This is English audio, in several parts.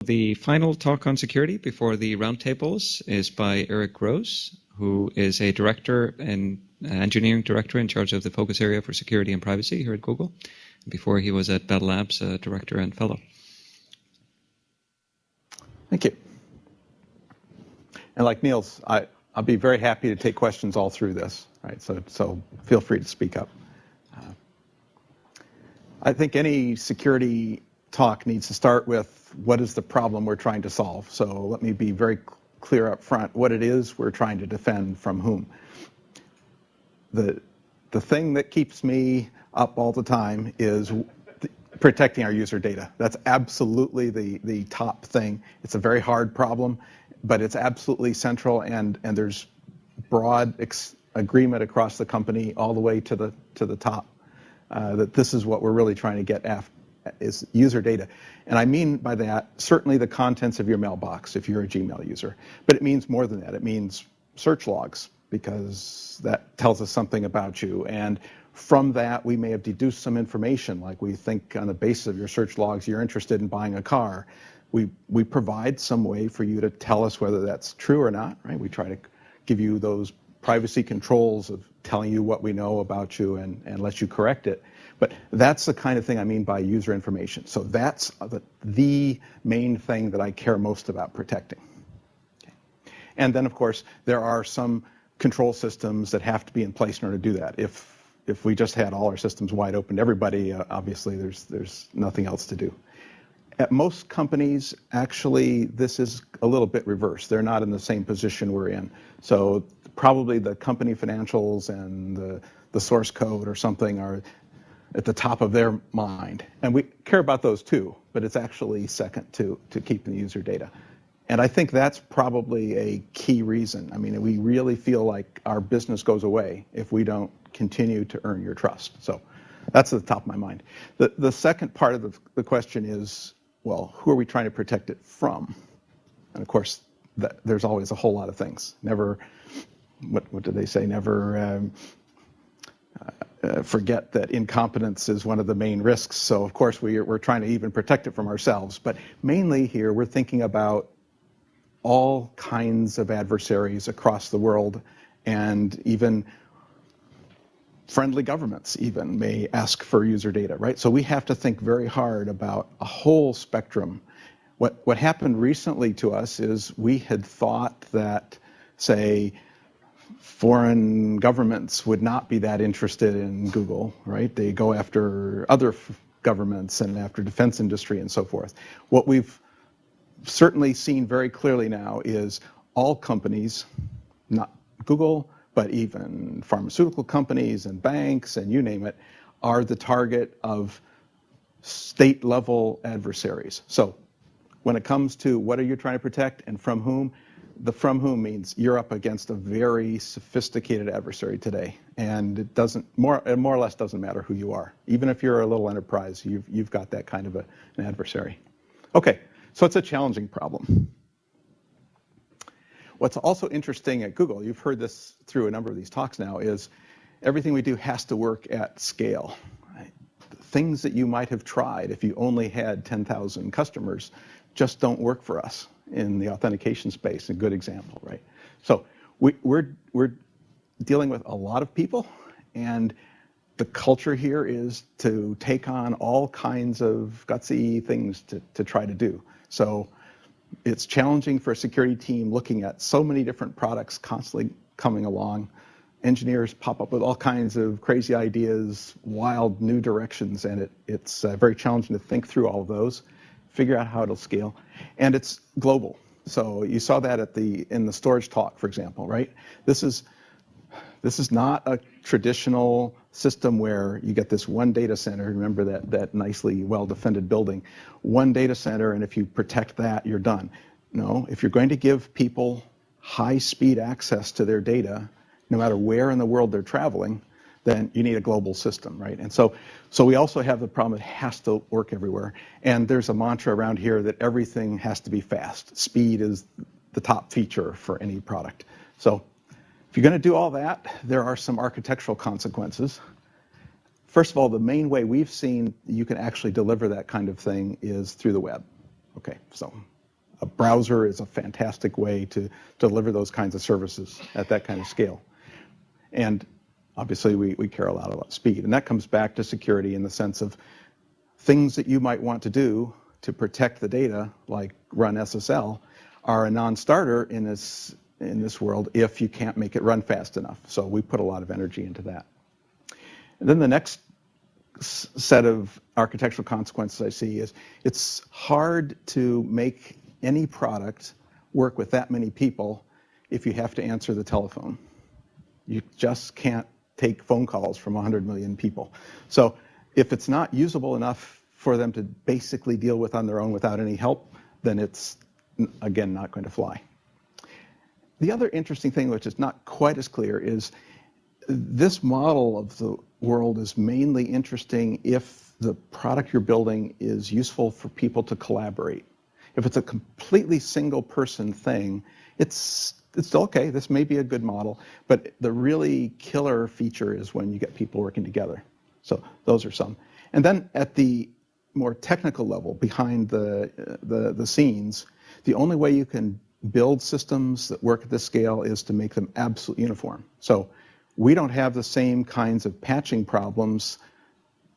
The final talk on security before the roundtables is by Eric Grosse, who is a director and engineering director in charge of the focus area for security and privacy here at Google. Before he was at Bell Labs, a director and fellow. Thank you. And like Niels, I'll be very happy to take questions all through this. Right? So feel free to speak up. I think any security talk needs to start with what is the problem we're trying to solve. So let me be very clear up front what it is we're trying to defend from whom. The thing that keeps me up all the time is protecting our user data. That's absolutely the top thing. It's a very hard problem, but it's absolutely central, and there's broad agreement across the company all the way to the top that this is what we're really trying to get after, is user data. And I mean by that, certainly the contents of your mailbox if you're a Gmail user. But it means more than that. It means search logs, because that tells us something about you. And from that, we may have deduced some information, like we think on the basis of your search logs, you're interested in buying a car. We provide some way for you to tell us whether that's true or not, right? We try to give you those privacy controls of telling you what we know about you and let you correct it. But that's the kind of thing I mean by user information. So that's the main thing that I care most about protecting. Okay. And then, of course, there are some control systems that have to be in place in order to do that. If we just had all our systems wide open to everybody, obviously there's nothing else to do. At most companies, actually, this is a little bit reversed. They're not in the same position we're in. So probably the company financials and the source code or something are at the top of their mind. And we care about those too, but it's actually second to keeping the user data. And I think that's probably a key reason. I mean, we really feel like our business goes away if we don't continue to earn your trust. So that's at the top of my mind. The second part of the question is, well, who are we trying to protect it from? And of course, there's always a whole lot of things. Never, what do they say? Never forget that incompetence is one of the main risks. So of course, we're trying to even protect it from ourselves. But mainly here, we're thinking about all kinds of adversaries across the world, and even friendly governments even may ask for user data, right? So we have to think very hard about a whole spectrum. What happened recently to us is we had thought that, say, foreign governments would not be that interested in Google, right? They go after other governments and after defense industry and so forth. What we've certainly seen very clearly now is all companies, not Google, but even pharmaceutical companies and banks and you name it, are the target of state-level adversaries. So when it comes to what are you trying to protect and from whom, the from whom means you're up against a very sophisticated adversary today, and it more or less doesn't matter who you are. Even if you're a little enterprise, you've got that kind of an adversary. Okay, so it's a challenging problem. What's also interesting at Google, you've heard this through a number of these talks now, is everything we do has to work at scale. Right? Things that you might have tried if you only had 10,000 customers just don't work for us in the authentication space. A good example, right? So we're dealing with a lot of people, and the culture here is to take on all kinds of gutsy things to try to do. So it's challenging for a security team looking at so many different products constantly coming along. Engineers pop up with all kinds of crazy ideas, wild new directions, and it's very challenging to think through all of those, figure out how it'll scale. And it's global. So you saw that in the storage talk, for example, right? This is not a traditional system where you get this one data center. Remember that nicely well-defended building. One data center, and if you protect that, you're done. No, if you're going to give people high-speed access to their data, no matter where in the world they're traveling, then you need a global system, right? And so we also have the problem it has to work everywhere. And there's a mantra around here that everything has to be fast. Speed is the top feature for any product. So if you're going to do all that, there are some architectural consequences. First of all, the main way we've seen you can actually deliver that kind of thing is through the web. Okay, so a browser is a fantastic way to deliver those kinds of services at that kind of scale. And obviously, we care a lot about speed. And that comes back to security in the sense of things that you might want to do to protect the data, like run SSL, are a non-starter in this world if you can't make it run fast enough. So we put a lot of energy into that. And then the next set of architectural consequences I see is it's hard to make any product work with that many people if you have to answer the telephone. You just can't take phone calls from 100 million people. So if it's not usable enough for them to basically deal with on their own without any help, then it's, again, not going to fly. The other interesting thing, which is not quite as clear, is this model of the world is mainly interesting if the product you're building is useful for people to collaborate. If it's a completely single person thing, it's still okay. This may be a good model, but the really killer feature is when you get people working together. So those are some. And then at the more technical level, behind the scenes, the only way you can build systems that work at this scale is to make them absolutely uniform. So we don't have the same kinds of patching problems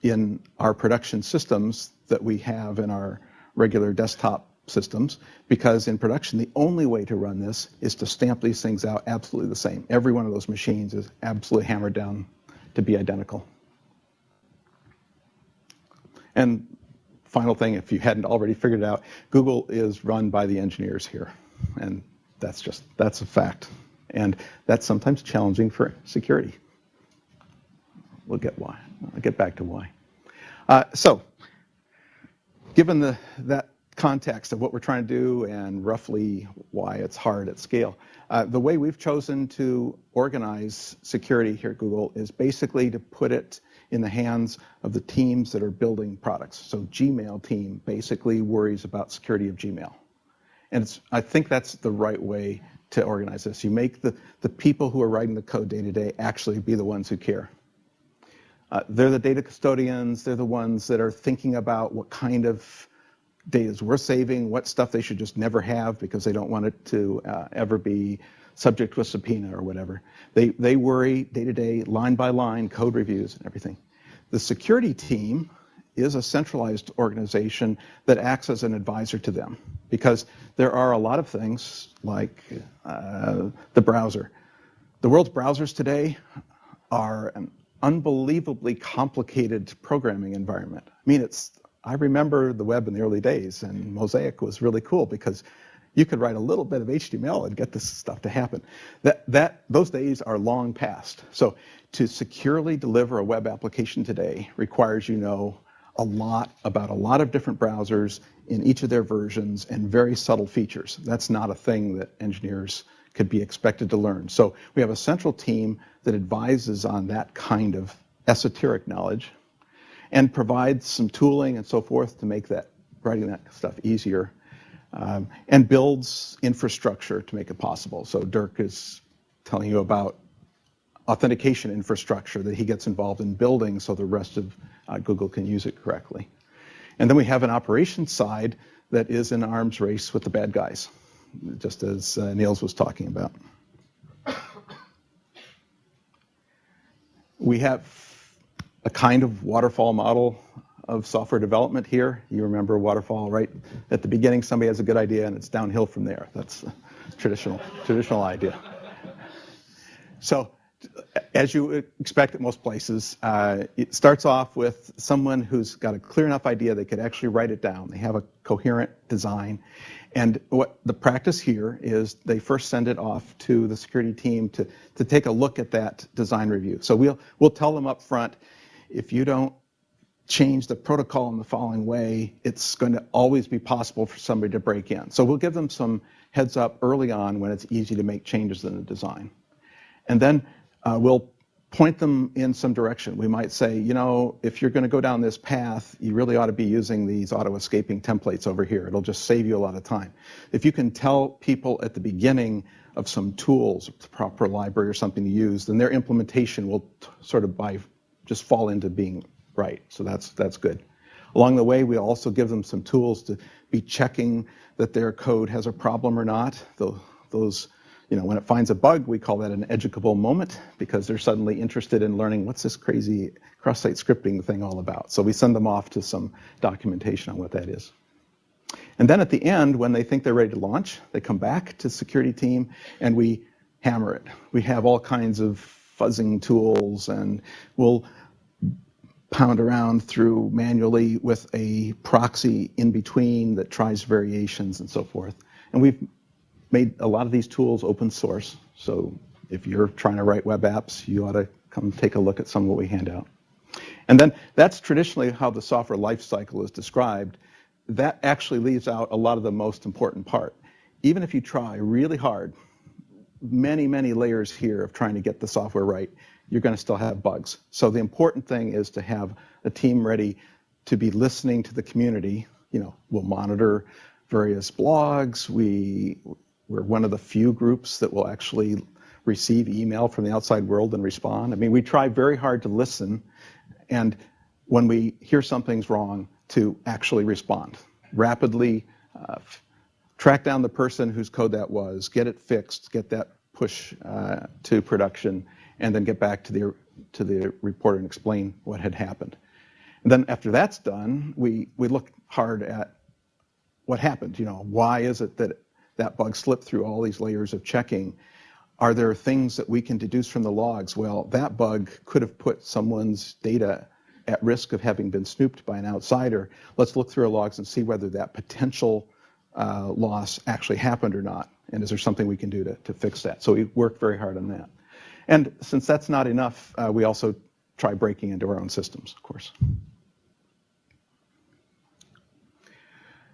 in our production systems that we have in our regular desktop systems, because in production, the only way to run this is to stamp these things out absolutely the same. Every one of those machines is absolutely hammered down to be identical. And final thing, if you hadn't already figured it out, Google is run by the engineers here. And that's a fact. And that's sometimes challenging for security. We'll get why. I'll get back to why. So, given that context of what we're trying to do and roughly why it's hard at scale, the way we've chosen to organize security here at Google is basically to put it in the hands of the teams that are building products. So Gmail team basically worries about security of Gmail. And I think that's the right way to organize this. You make the people who are writing the code day to day actually be the ones who care. They're the data custodians. They're the ones that are thinking about what kind of data is worth saving, what stuff they should just never have because they don't want it to ever be subject to a subpoena or whatever. They worry day to day, line by line, code reviews and everything. The security team is a centralized organization that acts as an advisor to them, because there are a lot of things like the browser. The world's browsers today are an unbelievably complicated programming environment. I mean, I remember the web in the early days, and Mosaic was really cool because you could write a little bit of HTML and get this stuff to happen. Those days are long past. So to securely deliver a web application today requires you know a lot about a lot of different browsers in each of their versions and very subtle features. That's not a thing that engineers could be expected to learn. So we have a central team that advises on that kind of esoteric knowledge and provides some tooling and so forth to make writing that stuff easier, and builds infrastructure to make it possible. So Dirk is telling you about authentication infrastructure that he gets involved in building so the rest of Google can use it correctly. And then we have an operations side that is in arms race with the bad guys, just as Niels was talking about. We have a kind of waterfall model of software development here. You remember waterfall, right? At the beginning, somebody has a good idea, and it's downhill from there. That's a traditional idea. So, as you expect at most places, it starts off with someone who's got a clear enough idea they could actually write it down. They have a coherent design. And what the practice here is they first send it off to the security team to take a look at that design review. So we'll tell them up front, if you don't change the protocol in the following way, it's going to always be possible for somebody to break in. So we'll give them some heads up early on when it's easy to make changes in the design. And then we'll point them in some direction. We might say, you know, if you're going to go down this path, you really ought to be using these auto-escaping templates over here. It'll just save you a lot of time. If you can tell people at the beginning of some tools, the proper library or something to use, then their implementation will sort of just fall into being right. So that's good. Along the way, we also give them some tools to be checking that their code has a problem or not. Those, when it finds a bug, we call that an educable moment, because they're suddenly interested in learning what's this crazy cross-site scripting thing all about. So we send them off to some documentation on what that is. And then at the end, when they think they're ready to launch, they come back to the security team and we hammer it. We have all kinds of fuzzing tools, and we'll pound around through manually with a proxy in between that tries variations and so forth. And we've made a lot of these tools open source. So if you're trying to write web apps, you ought to come take a look at some of what we hand out. And then that's traditionally how the software lifecycle is described. That actually leaves out a lot of the most important part. Even if you try really hard, many, many layers here of trying to get the software right, you're going to still have bugs. So the important thing is to have a team ready to be listening to the community. We'll monitor various blogs. We're one of the few groups that will actually receive email from the outside world and respond. I mean, we try very hard to listen, and when we hear something's wrong, to actually respond rapidly, track down the person whose code that was, get it fixed, get that push to production, and then get back to the reporter and explain what had happened. And then after that's done, we look hard at what happened. Why is it that bug slipped through all these layers of checking? Are there things that we can deduce from the logs? Well, that bug could have put someone's data at risk of having been snooped by an outsider. Let's look through our logs and see whether that potential loss actually happened or not. And is there something we can do to fix that? So we work very hard on that. And since that's not enough, we also try breaking into our own systems, of course.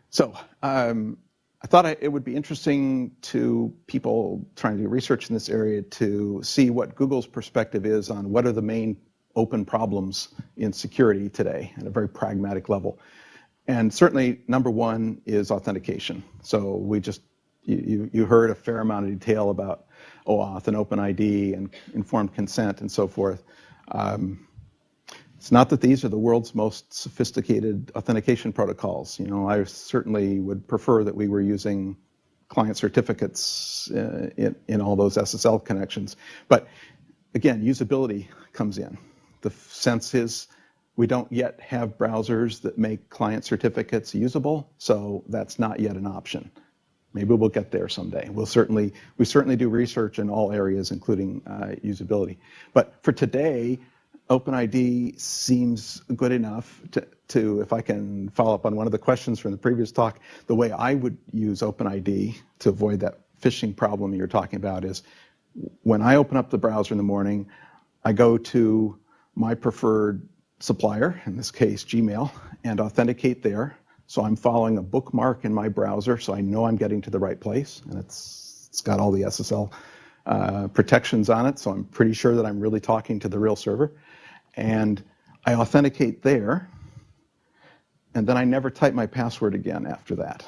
So I thought it would be interesting to people trying to do research in this area to see what Google's perspective is on what are the main open problems in security today at a very pragmatic level. And certainly number one is authentication. So you heard a fair amount of detail about OAuth and OpenID and informed consent and so forth. It's not that these are the world's most sophisticated authentication protocols. I certainly would prefer that we were using client certificates in all those SSL connections. But again, usability comes in. The sense is we don't yet have browsers that make client certificates usable, so that's not yet an option. Maybe we'll get there someday. We certainly do research in all areas, including usability. But for today, OpenID seems good enough to, if I can follow up on one of the questions from the previous talk, the way I would use OpenID to avoid that phishing problem you're talking about is when I open up the browser in the morning, I go to my preferred supplier, in this case Gmail, and authenticate there. So I'm following a bookmark in my browser, so I know I'm getting to the right place, and it's got all the SSL protections on it, so I'm pretty sure that I'm really talking to the real server. And I authenticate there, and then I never type my password again after that.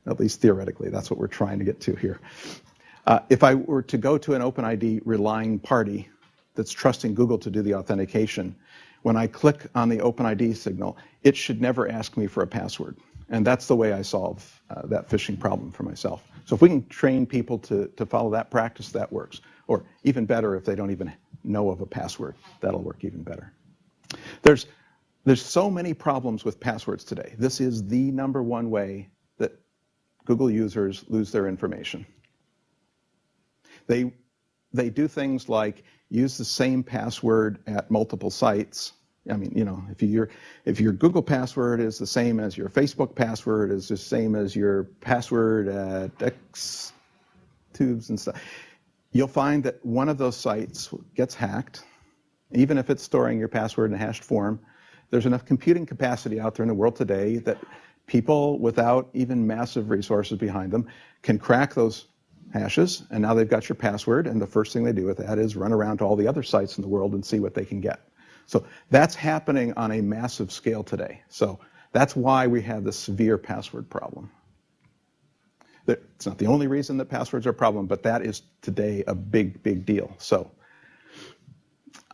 At least theoretically, that's what we're trying to get to here. If I were to go to an OpenID relying party that's trusting Google to do the authentication, when I click on the OpenID signal, it should never ask me for a password. And that's the way I solve that phishing problem for myself. So if we can train people to follow that practice, that works. Or even better, if they don't even know of a password, that'll work even better. There's so many problems with passwords today. This is the number one way that Google users lose their information. They do things like use the same password at multiple sites. I mean, if your Google password is the same as your Facebook password, is the same as your password at XTubes and stuff, you'll find that one of those sites gets hacked. Even if it's storing your password in a hashed form, there's enough computing capacity out there in the world today that people without even massive resources behind them can crack those hashes, and now they've got your password, and the first thing they do with that is run around to all the other sites in the world and see what they can get. So that's happening on a massive scale today. So that's why we have this severe password problem. It's not the only reason that passwords are a problem, but that is today a big, big deal. So,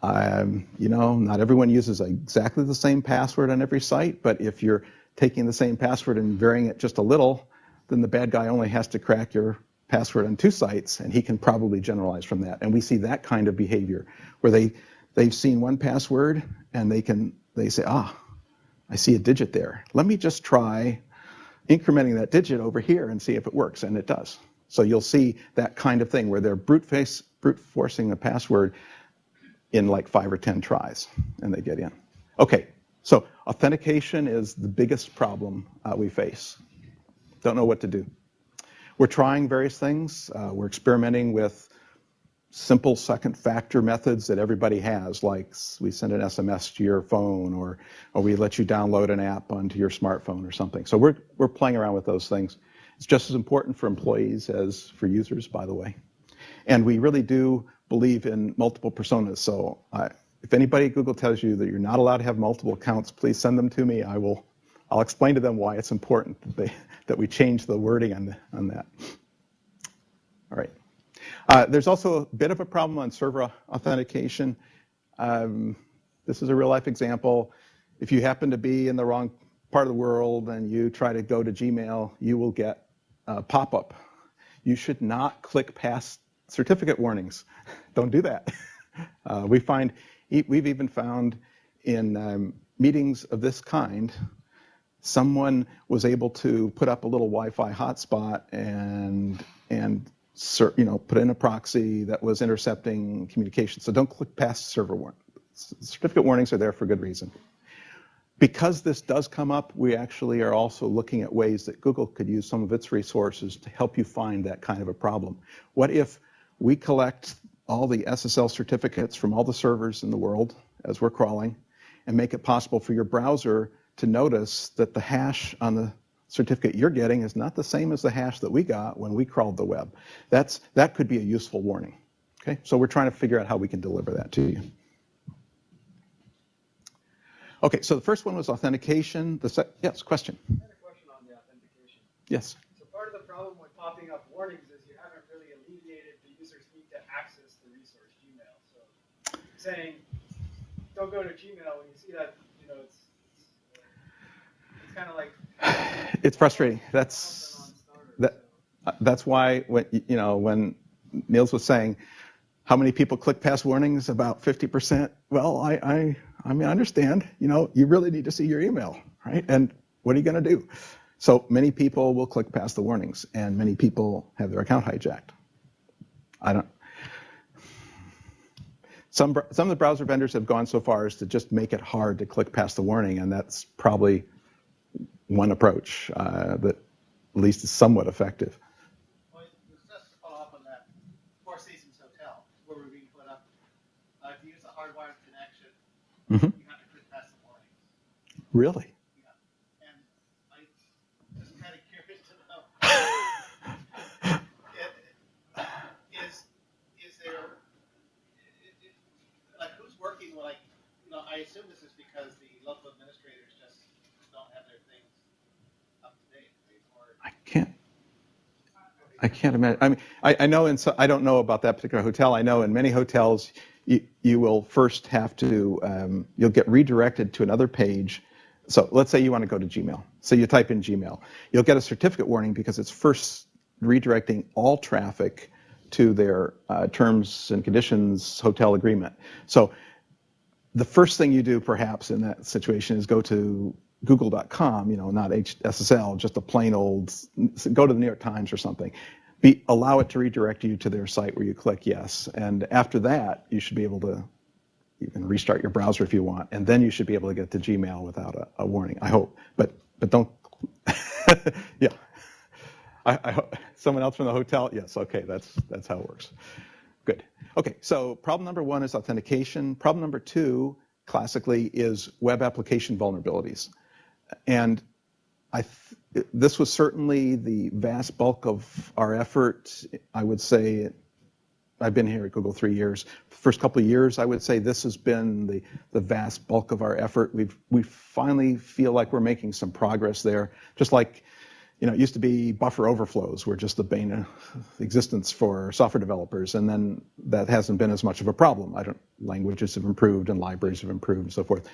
not everyone uses exactly the same password on every site, but if you're taking the same password and varying it just a little, then the bad guy only has to crack your password on 2 sites, and he can probably generalize from that. And we see that kind of behavior where they've seen one password and they say, I see a digit there. Let me just try incrementing that digit over here and see if it works, and it does. So you'll see that kind of thing where they're brute forcing a password in like 5 or 10 tries, and they get in. Okay, so authentication is the biggest problem we face. Don't know what to do. We're trying various things. We're experimenting with simple second factor methods that everybody has, like we send an SMS to your phone, or we let you download an app onto your smartphone or something. So we're playing around with those things. It's just as important for employees as for users, by the way. And we really do believe in multiple personas. So if anybody at Google tells you that you're not allowed to have multiple accounts, please send them to me. I'll explain to them why it's important that we change the wording on that. All right. There's also a bit of a problem on server authentication. This is a real-life example. If you happen to be in the wrong part of the world and you try to go to Gmail, you will get a pop-up. You should not click past certificate warnings. Don't do that. We've even found in meetings of this kind, someone was able to put up a little Wi-Fi hotspot and put in a proxy that was intercepting communication. So don't click past server warning. Certificate warnings are there for good reason. Because this does come up, we actually are also looking at ways that Google could use some of its resources to help you find that kind of a problem. What if we collect all the SSL certificates from all the servers in the world as we're crawling and make it possible for your browser to notice that the hash on the certificate you're getting is not the same as the hash that we got when we crawled the web. That could be a useful warning. Okay, so we're trying to figure out how we can deliver that to you. Okay, so the first one was authentication. Yes, question. I had a question on the authentication. Yes. So part of the problem with popping up warnings is you haven't really alleviated the user's need to access the resource Gmail. So saying, don't go to Gmail when you see that, it's kind of like. It's frustrating. That's why when Niels was saying, how many people click past warnings? About 50%. Well, I understand. You really need to see your email, right? And what are you going to do? So many people will click past the warnings, and many people have their account hijacked. Some of the browser vendors have gone so far as to just make it hard to click past the warning, and that's probably one approach that at least is somewhat effective. Well, just to follow up on that, Four Seasons Hotel, where we're being put up, if you use a hardwired connection, Mm-hmm. you have to click past the warnings. Really? Yeah. And I just kind of curious to know, is there, like, who's working, I assume this is because the local administrators just don't have their things up to date, right? Or I can't imagine. I mean, I know, I don't know about that particular hotel. I know in many hotels, you will first have to, you'll get redirected to another page. So let's say you want to go to Gmail. So you type in Gmail. You'll get a certificate warning because it's first redirecting all traffic to their terms and conditions hotel agreement. So the first thing you do perhaps in that situation is go to google.com, not SSL, just a plain old, go to the New York Times or something. Allow it to redirect you to their site where you click yes. And after that, you should be able to, you can restart your browser if you want, and then you should be able to get to Gmail without a warning, I hope. But don't, yeah. I hope, someone else from the hotel? Yes, okay, that's how it works. Good. Okay, so problem number 1 is authentication. Problem number 2, classically, is web application vulnerabilities. And this was certainly the vast bulk of our effort. I would say, I've been here at Google 3 years. The first couple of years, I would say this has been the vast bulk of our effort. We finally feel like we're making some progress there. Just like, it used to be buffer overflows were just the bane of existence for software developers, and then that hasn't been as much of a problem. Languages have improved and libraries have improved and so forth.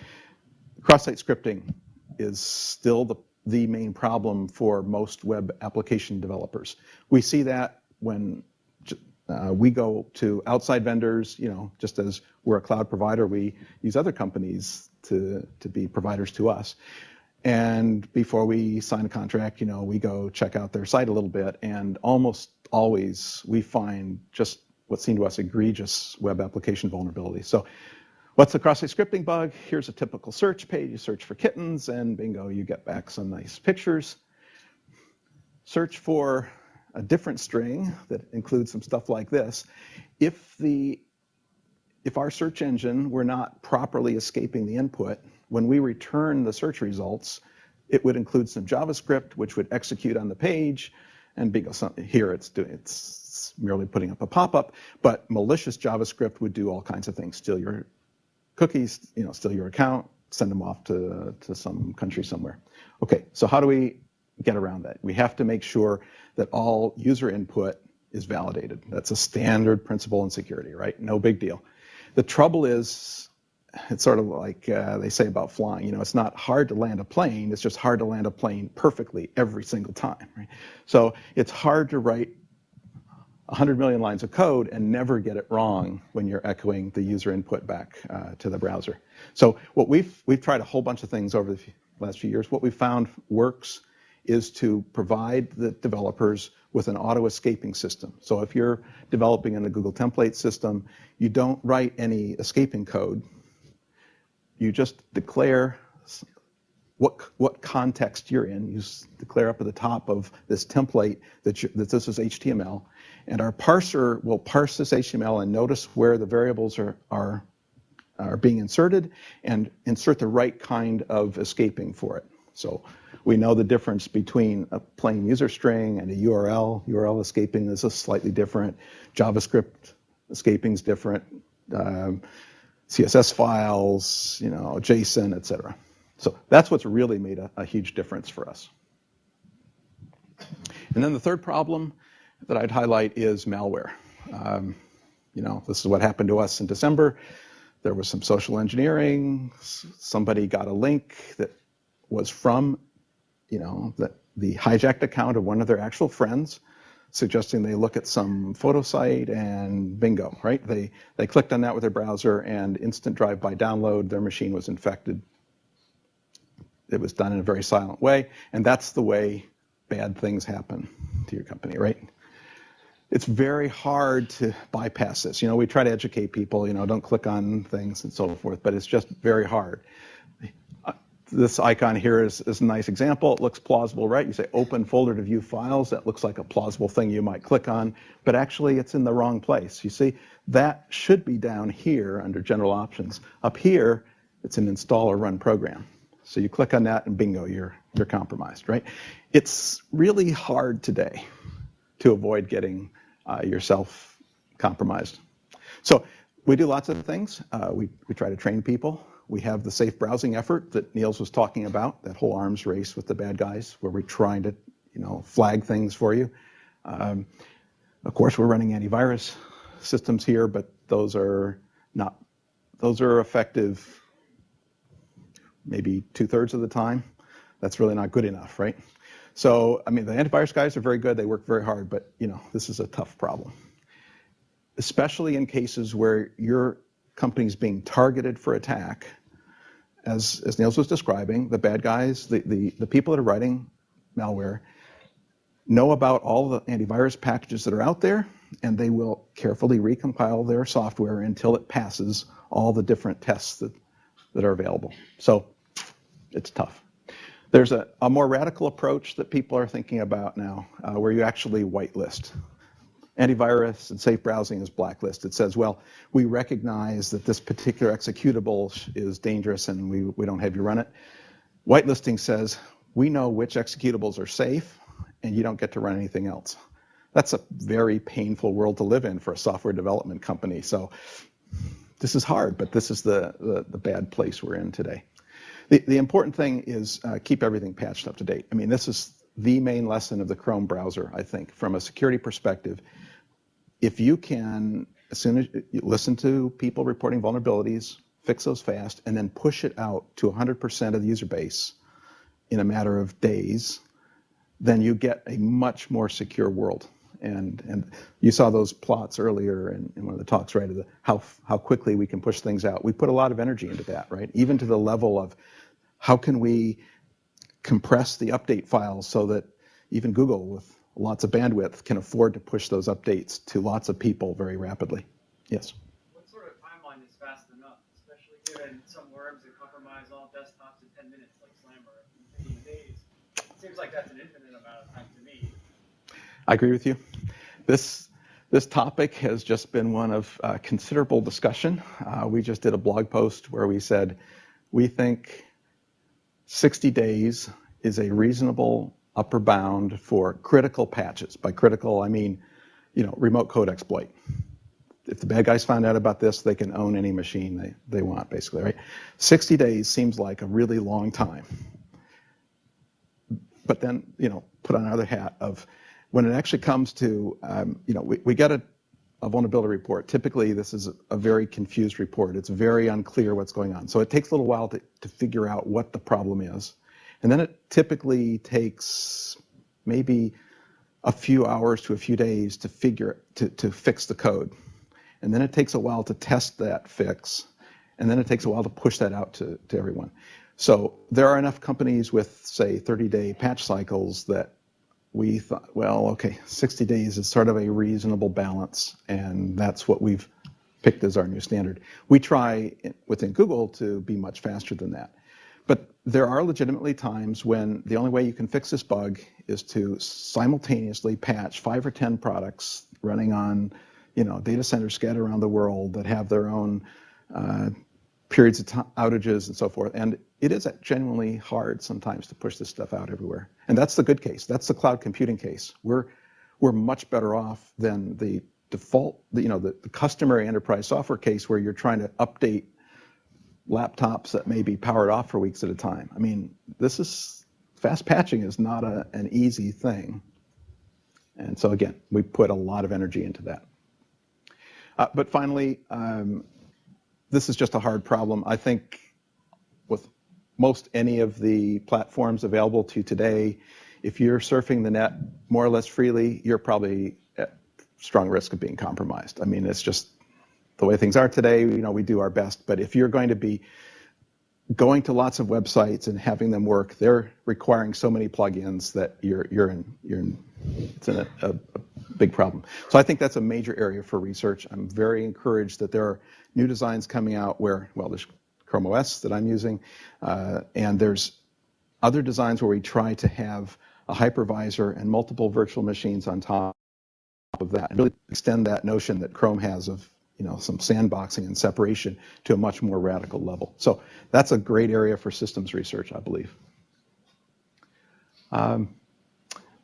Cross-site scripting is still the main problem for most web application developers. We see that when we go to outside vendors, just as we're a cloud provider, we use other companies to be providers to us. And before we sign a contract, we go check out their site a little bit, and almost always we find just what seem to us egregious web application vulnerabilities. So what's the cross-site scripting bug? Here's a typical search page. You search for kittens, and bingo, you get back some nice pictures. Search for a different string that includes some stuff like this. If our search engine were not properly escaping the input, when we return the search results, it would include some JavaScript, which would execute on the page, and bingo, here it's merely putting up a pop-up, but malicious JavaScript would do all kinds of things, steal your cookies, steal your account, send them off to some country somewhere. Okay, so how do we get around that? We have to make sure that all user input is validated. That's a standard principle in security, right? No big deal. The trouble is, it's sort of like they say about flying. It's not hard to land a plane. It's just hard to land a plane perfectly every single time, right? So it's hard to write 100 million lines of code and never get it wrong when you're echoing the user input back to the browser. So what we've tried a whole bunch of things over the last few years. What we found works is to provide the developers with an auto-escaping system. So if you're developing in a Google template system, you don't write any escaping code. You just declare what context you're in. You declare up at the top of this template that this is HTML, and our parser will parse this HTML and notice where the variables are being inserted and insert the right kind of escaping for it. So we know the difference between a plain user string and a URL. URL escaping is a slightly different. JavaScript escaping is different. CSS files, JSON, etc. So that's what's really made a huge difference for us. And then the third problem that I'd highlight is malware. This is what happened to us in December. There was some social engineering. Somebody got a link that was from, the hijacked account of one of their actual friends, suggesting they look at some photo site, and bingo, right? They clicked on that with their browser, and instant drive-by download, their machine was infected. It was done in a very silent way, and that's the way bad things happen to your company, right? It's very hard to bypass this. We try to educate people, don't click on things and so forth, but it's just very hard. This icon here is a nice example. It looks plausible, right? You say open folder to view files. That looks like a plausible thing you might click on, but actually it's in the wrong place. You see, that should be down here under general options. Up here, it's an install or run program. So you click on that and bingo, you're compromised, right? It's really hard today to avoid getting yourself compromised. So we do lots of things. We try to train people. We have the safe browsing effort that Niels was talking about, that whole arms race with the bad guys, where we're trying to, flag things for you. Of course, we're running antivirus systems here, but those are effective maybe 2/3 of the time. That's really not good enough, right? So, the antivirus guys are very good. They work very hard, but, this is a tough problem, especially in cases where your company's being targeted for attack. As Niels was describing, the bad guys, the people that are writing malware know about all the antivirus packages that are out there, and they will carefully recompile their software until it passes all the different tests that are available. So it's tough. There's a more radical approach that people are thinking about now, where you actually whitelist. Antivirus and safe browsing is blacklist. It says, well, we recognize that this particular executable is dangerous and we don't have you run it. Whitelisting says, we know which executables are safe and you don't get to run anything else. That's a very painful world to live in for a software development company. So this is hard, but this is the bad place we're in today. The important thing is keep everything patched up to date. This is the main lesson of the Chrome browser, I think, from a security perspective. If you can, as soon as you listen to people reporting vulnerabilities, fix those fast, and then push it out to 100% of the user base, in a matter of days, then you get a much more secure world. And you saw those plots earlier in one of the talks, right? Of how quickly we can push things out. We put a lot of energy into that, right? Even to the level of how can we compress the update files so that even Google, with lots of bandwidth, can afford to push those updates to lots of people very rapidly. Yes? What sort of timeline is fast enough, especially given some worms that compromise all desktops in 10 minutes, like Slammer, in 15 days? It seems like that's an infinite amount of time to me. I agree with you. This topic has just been one of considerable discussion. We just did a blog post where we said we think 60 days is a reasonable upper bound for critical patches. By critical, I mean, remote code exploit. If the bad guys find out about this, they can own any machine they want, basically, right? 60 days seems like a really long time. But then, put on another hat of when it actually comes to, we get a vulnerability report. Typically, this is a very confused report. It's very unclear what's going on. So it takes a little while to figure out what the problem is. And then it typically takes maybe a few hours to a few days to fix the code. And then it takes a while to test that fix. And then it takes a while to push that out to everyone. So there are enough companies with, say, 30-day patch cycles that we thought, well, okay, 60 days is sort of a reasonable balance, and that's what we've picked as our new standard. We try within Google to be much faster than that. But there are legitimately times when the only way you can fix this bug is to simultaneously patch 5 or 10 products running on, data centers scattered around the world that have their own periods of outages and so forth. And it is genuinely hard sometimes to push this stuff out everywhere. And that's the good case. That's the cloud computing case. We're much better off than the default, the customary enterprise software case where you're trying to update laptops that may be powered off for weeks at a time. I mean, fast patching is not an easy thing. And so again, we put a lot of energy into that. But finally, this is just a hard problem. I think with most any of the platforms available to you today, if you're surfing the net more or less freely, you're probably at strong risk of being compromised. I mean, it's just the way things are today. We do our best, but if you're going to be going to lots of websites and having them work, they're requiring so many plugins that it's a big problem. So I think that's a major area for research. I'm very encouraged that there are new designs coming out where, there's Chrome OS that I'm using, and there's other designs where we try to have a hypervisor and multiple virtual machines on top of that, and really extend that notion that Chrome has of some sandboxing and separation to a much more radical level. So that's a great area for systems research, I believe.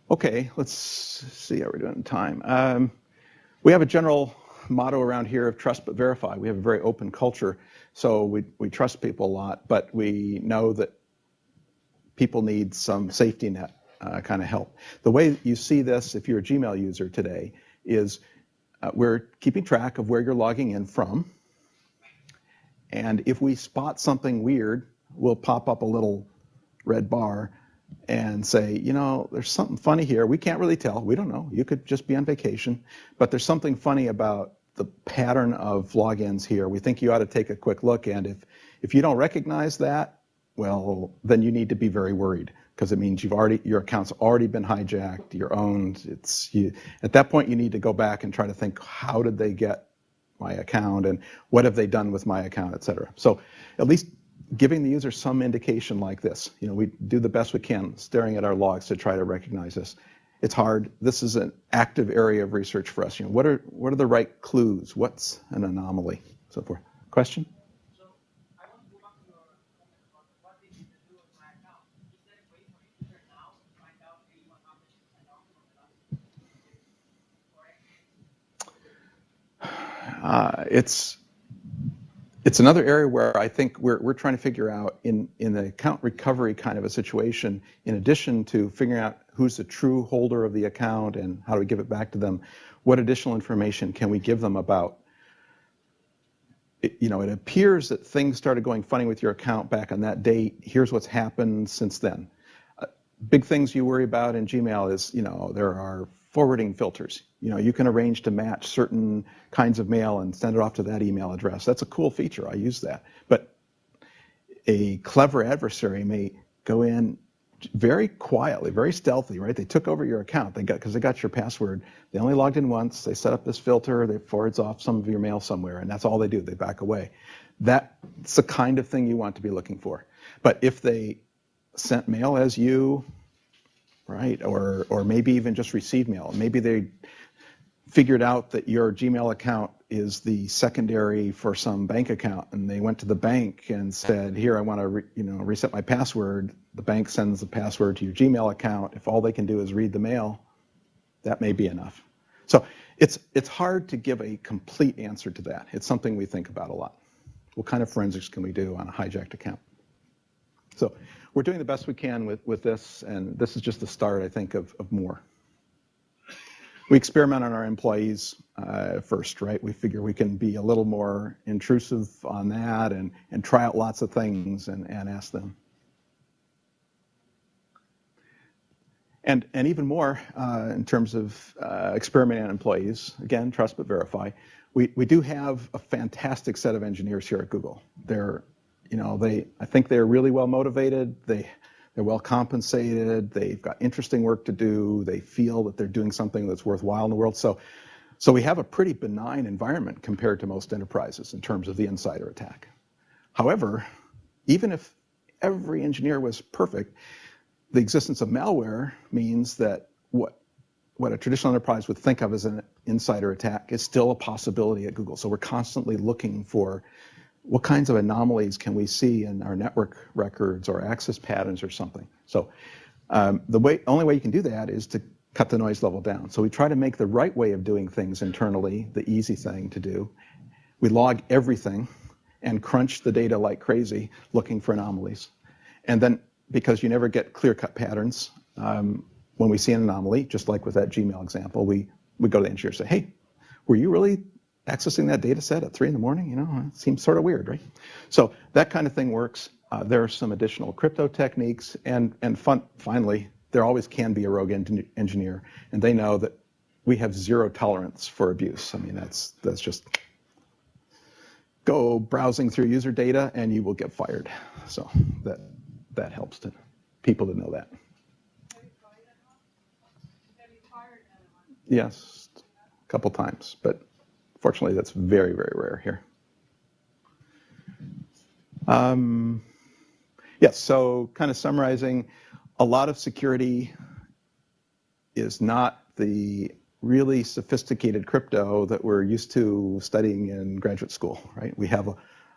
Okay, let's see how we're doing in time. We have a general motto around here of trust but verify. We have a very open culture, so we trust people a lot, but we know that people need some safety net kind of help. The way you see this, if you're a Gmail user today, is we're keeping track of where you're logging in from, and if we spot something weird, we'll pop up a little red bar and say, there's something funny here. We can't really tell. We don't know. You could just be on vacation, but there's something funny about the pattern of logins here. We think you ought to take a quick look, and if you don't recognize that, well, then you need to be very worried, because it means your account's already been hijacked, you're owned. At that point, you need to go back and try to think, how did they get my account, and what have they done with my account, et cetera. So at least giving the user some indication like this. We do the best we can, staring at our logs to try to recognize this. It's hard. This is an active area of research for us. What are the right clues? What's an anomaly? So forth. Question? So I want to go back to your comment about what they need to do with my account. Is there a way for a user now to find out what happened to sign off from the last correct? It's another area where I think we're trying to figure out in the account recovery kind of a situation, in addition to figuring out who's the true holder of the account and how do we give it back to them, what additional information can we give them about it? It appears that things started going funny with your account back on that date. Here's what's happened since then. big things you worry about in Gmail is, there are forwarding filters. You can arrange to match certain kinds of mail and send it off to that email address. That's a cool feature. I use that. But a clever adversary may go in very quietly, very stealthy, right? They took over your account because they got your password. They only logged in once. They set up this filter. They forwards off some of your mail somewhere, and that's all they do. They back away. That's the kind of thing you want to be looking for. But if they sent mail as you, right, or maybe even just received mail, maybe they figured out that your Gmail account is the secondary for some bank account, and they went to the bank and said, here, I want to reset my password. The bank sends the password to your Gmail account. If all they can do is read the mail, that may be enough. So it's hard to give a complete answer to that. It's something we think about a lot. What kind of forensics can we do on a hijacked account? So we're doing the best we can with this, and this is just the start, I think, of more. We experiment on our employees first, right? We figure we can be a little more intrusive on that and try out lots of things and ask them. And even more in terms of experimenting on employees, again, trust but verify. We do have a fantastic set of engineers here at Google. I think they're really well motivated. They're well compensated. They've got interesting work to do. They feel that they're doing something that's worthwhile in the world. So we have a pretty benign environment compared to most enterprises in terms of the insider attack. However, even if every engineer was perfect, the existence of malware means that what a traditional enterprise would think of as an insider attack is still a possibility at Google. So we're constantly looking for what kinds of anomalies can we see in our network records or access patterns or something. So the only way you can do that is to cut the noise level down. So we try to make the right way of doing things internally the easy thing to do. We log everything and crunch the data like crazy looking for anomalies. And then, because you never get clear-cut patterns, when we see an anomaly, just like with that Gmail example, we go to the engineer and say, hey, were you really accessing that data set at 3 in the morning? It seems sort of weird, right? So that kind of thing works. There are some additional crypto techniques, and finally, there always can be a rogue engineer, and they know that we have zero tolerance for abuse. I mean, that's just go browsing through user data, and you will get fired. So that helps people to know that. Have you fired anyone? Yes, a couple times, but fortunately, that's very, very rare here. Yes, so kind of summarizing, a lot of security is not the really sophisticated crypto that we're used to studying in graduate school, right? We have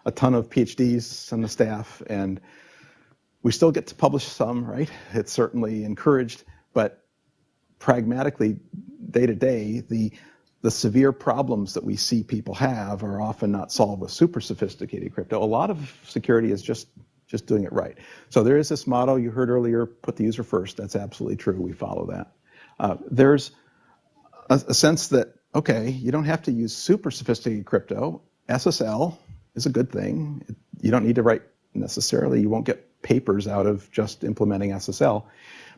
a ton of PhDs on the staff, and we still get to publish some, right? It's certainly encouraged, but pragmatically, day to day, the severe problems that we see people have are often not solved with super sophisticated crypto. A lot of security is just doing it right. So there is this motto you heard earlier, put the user first. That's absolutely true. We follow that. There's a sense that, okay, you don't have to use super sophisticated crypto. SSL is a good thing. You don't need to write necessarily. You won't get papers out of just implementing SSL.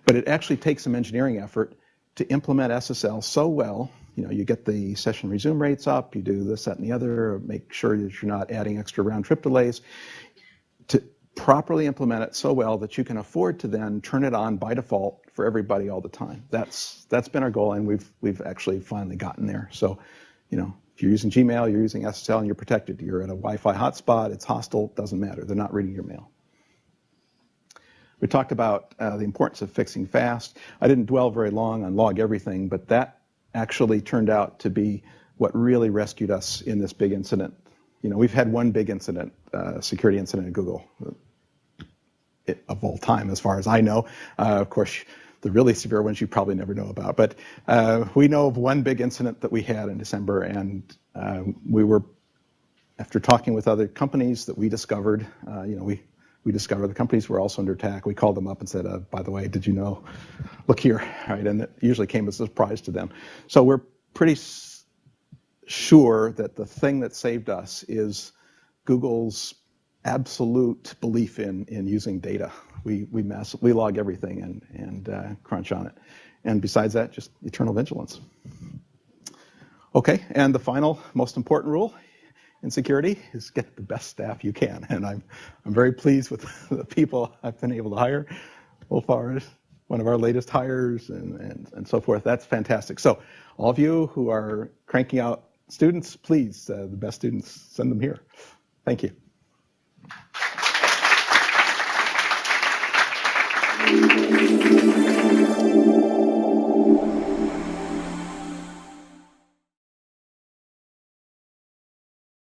But it actually takes some engineering effort to implement SSL so well. You get the session resume rates up, you do this, that, and the other, make sure that you're not adding extra round trip delays, to properly implement it so well that you can afford to then turn it on by default for everybody all the time. That's been our goal, and we've actually finally gotten there. So, if you're using Gmail, you're using SSL, and you're protected. You're at a Wi-Fi hotspot, it's hostile, doesn't matter. They're not reading your mail. We talked about the importance of fixing fast. I didn't dwell very long on log everything, but that actually turned out to be what really rescued us in this big incident. We've had one big incident, security incident at Google, of all time, as far as I know. Of course, the really severe ones you probably never know about. But we know of one big incident that we had in December, and we were, after talking with other companies that we discovered, we discovered the companies were also under attack. We called them up and said, by the way, did you know? Look here, right? And it usually came as a surprise to them. So we're pretty sure that the thing that saved us is Google's absolute belief in using data. We log everything and crunch on it. And besides that, just eternal vigilance. Okay, and the final, most important rule in security is get the best staff you can. And I'm very pleased with the people I've been able to hire. Wolfar is one of our latest hires and so forth. That's fantastic. So all of you who are cranking out students, please, the best students, send them here. Thank you.